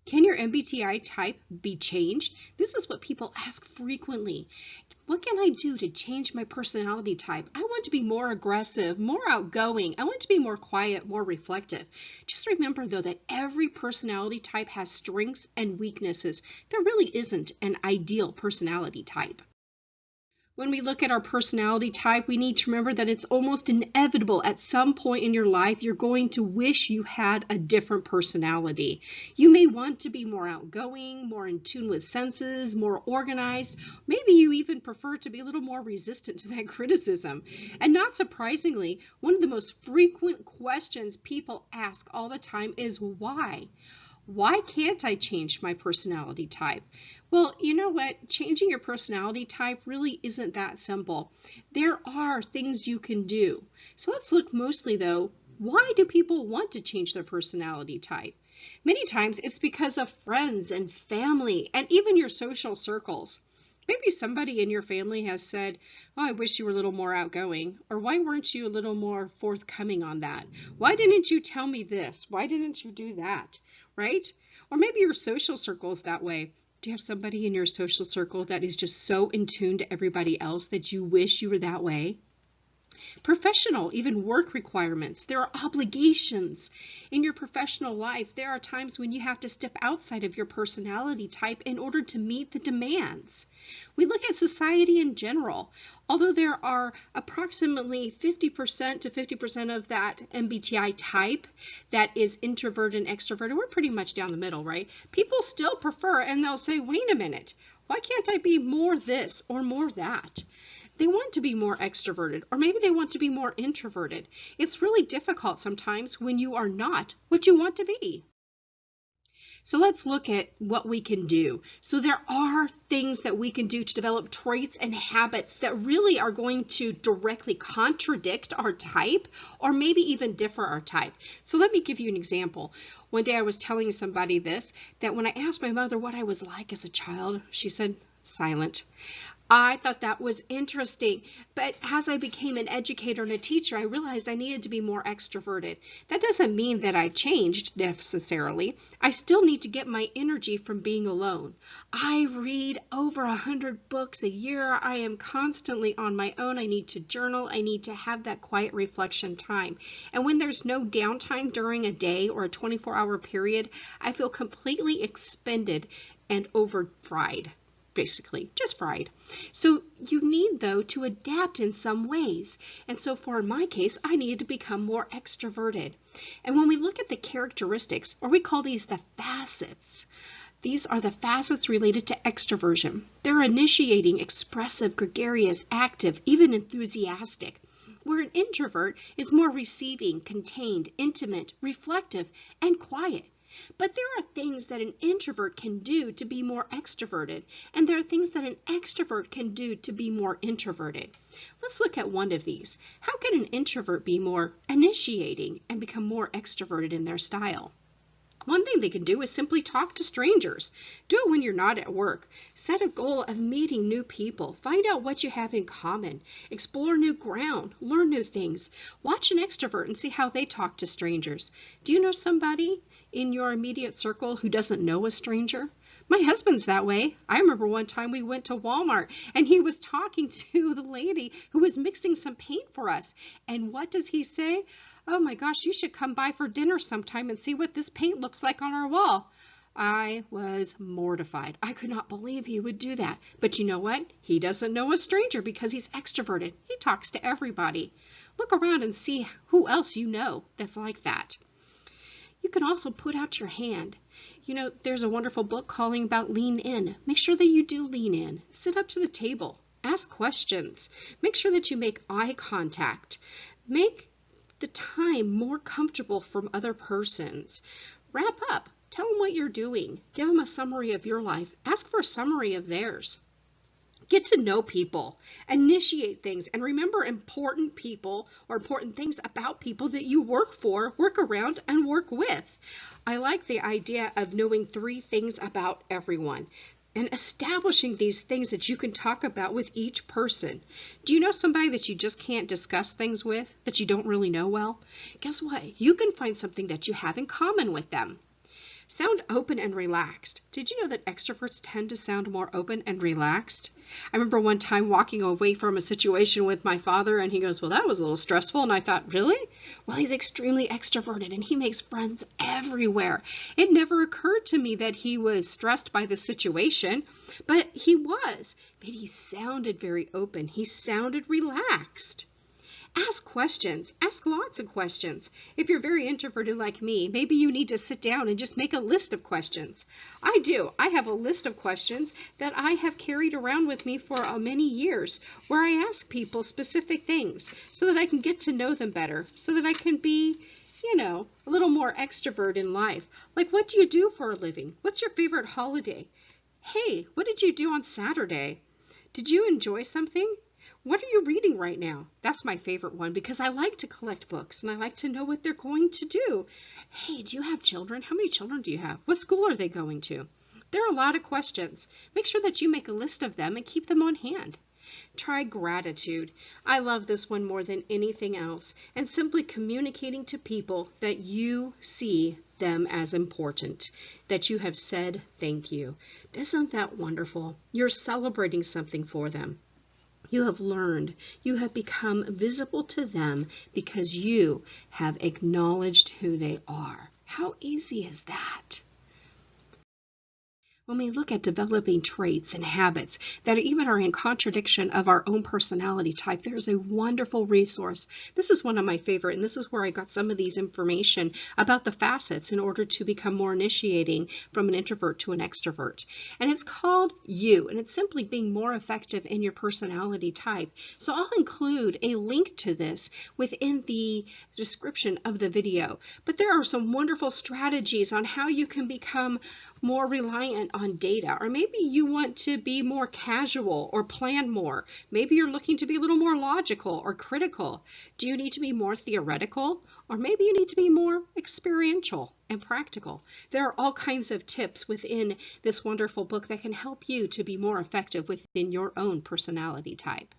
Can your MBTI type be changed? This is what people ask frequently. What can I do to change my personality type? I want to be more aggressive, more outgoing. I want to be more quiet, more reflective. Just remember, though, that every personality type has strengths and weaknesses. There really isn't an ideal personality type. When we look at our personality type, we need to remember that it's almost inevitable at some point in your life you're going to wish you had a different personality. You may want to be more outgoing, more in tune with senses, more organized. Maybe you even prefer to be a little more resistant to that criticism. And not surprisingly, one of the most frequent questions people ask all the time is why? Why can't I change my personality type? Well, you know what? Changing your personality type really isn't that simple. There are things you can do. So let's look mostly, though, why do people want to change their personality type? Many times it's because of friends and family and even your social circles. Maybe somebody in your family has said, oh, I wish you were a little more outgoing, or why weren't you a little more forthcoming on that? Why didn't you tell me this? Why didn't you do that? Right? Or maybe your social circle is that way. Do you have somebody in your social circle that is just so in tune to everybody else that you wish you were that way? Professional, even work requirements. There are obligations in your professional life. There are times when you have to step outside of your personality type in order to meet the demands. We look at society in general. Although there are approximately 50% to 50% of that MBTI type that is introverted and extroverted, we're pretty much down the middle, right? People still prefer, and they'll say, wait a minute, why can't I be more this or more that? They want to be more extroverted, or maybe they want to be more introverted. It's really difficult sometimes when you are not what you want to be. So let's look at what we can do. So there are things that we can do to develop traits and habits that really are going to directly contradict our type or maybe even differ our type. So let me give you an example. One day I was telling somebody this, that when I asked my mother what I was like as a child, she said, silent. I thought that was interesting, but as I became an educator and a teacher, I realized I needed to be more extroverted. That doesn't mean that I've changed necessarily. I still need to get my energy from being alone. I read over 100 books a year. I am constantly on my own. I need to journal. I need to have that quiet reflection time. And when there's no downtime during a day or a 24-hour period, I feel completely expended and over-fried. Basically, just fried. So you need, though, to adapt in some ways. And so for in my case, I needed to become more extroverted. And when we look at the characteristics, or we call these the facets, these are the facets related to extroversion. They're initiating, expressive, gregarious, active, even enthusiastic. Where an introvert is more receiving, contained, intimate, reflective, and quiet. But there are things that an introvert can do to be more extroverted, and there are things that an extrovert can do to be more introverted. Let's look at one of these. How can an introvert be more initiating and become more extroverted in their style? One thing they can do is simply talk to strangers. Do it when you're not at work. Set a goal of meeting new people. Find out what you have in common. Explore new ground. Learn new things. Watch an extrovert and see how they talk to strangers. Do you know somebody in your immediate circle who doesn't know a stranger? My husband's that way. I remember one time we went to Walmart and he was talking to the lady who was mixing some paint for us. And what does he say? Oh my gosh, you should come by for dinner sometime and see what this paint looks like on our wall. I was mortified. I could not believe he would do that. But you know what? He doesn't know a stranger because he's extroverted. He talks to everybody. Look around and see who else you know that's like that. You can also put out your hand. You know, there's a wonderful book calling about lean in. Make sure that you do lean in. Sit up to the table. Ask questions. Make sure that you make eye contact. Make the time more comfortable from other persons. Wrap up. Tell them what you're doing. Give them a summary of your life. Ask for a summary of theirs. Get to know people, initiate things, and remember important people or important things about people that you work for, work around, and work with. I like the idea of knowing 3 things about everyone and establishing these things that you can talk about with each person. Do you know somebody that you just can't discuss things with, that you don't really know well? Guess what? You can find something that you have in common with them. Sound open and relaxed. Did you know that extroverts tend to sound more open and relaxed? I remember one time walking away from a situation with my father, and he goes, well, that was a little stressful. And I thought, really? Well, he's extremely extroverted, and he makes friends everywhere. It never occurred to me that he was stressed by the situation, but he was. But he sounded very open. He sounded relaxed. Ask questions. Ask lots of questions. If you're very introverted like me, maybe you need to sit down and just make a list of questions. I do. I have a list of questions that I have carried around with me for many years, where I ask people specific things so that I can get to know them better, so that I can be, a little more extrovert in life. Like, what do you do for a living? What's your favorite holiday? Hey, what did you do on Saturday? Did you enjoy something? What are you reading right now? That's my favorite one because I like to collect books and I like to know what they're going to do. Hey, do you have children? How many children do you have? What school are they going to? There are a lot of questions. Make sure that you make a list of them and keep them on hand. Try gratitude. I love this one more than anything else, and simply communicating to people that you see them as important, that you have said thank you. Isn't that wonderful? You're celebrating something for them. You have learned, you have become visible to them because you have acknowledged who they are. How easy is that? When we look at developing traits and habits that even are in contradiction of our own personality type, there's a wonderful resource. This is one of my favorite, and this is where I got some of these information about the facets in order to become more initiating from an introvert to an extrovert. And it's called You, and it's simply being more effective in your personality type. So I'll include a link to this within the description of the video. But there are some wonderful strategies on how you can become more reliant on data, or maybe you want to be more casual or plan more. Maybe you're looking to be a little more logical or critical. Do you need to be more theoretical, or maybe you need to be more experiential and practical? There are all kinds of tips within this wonderful book that can help you to be more effective within your own personality type.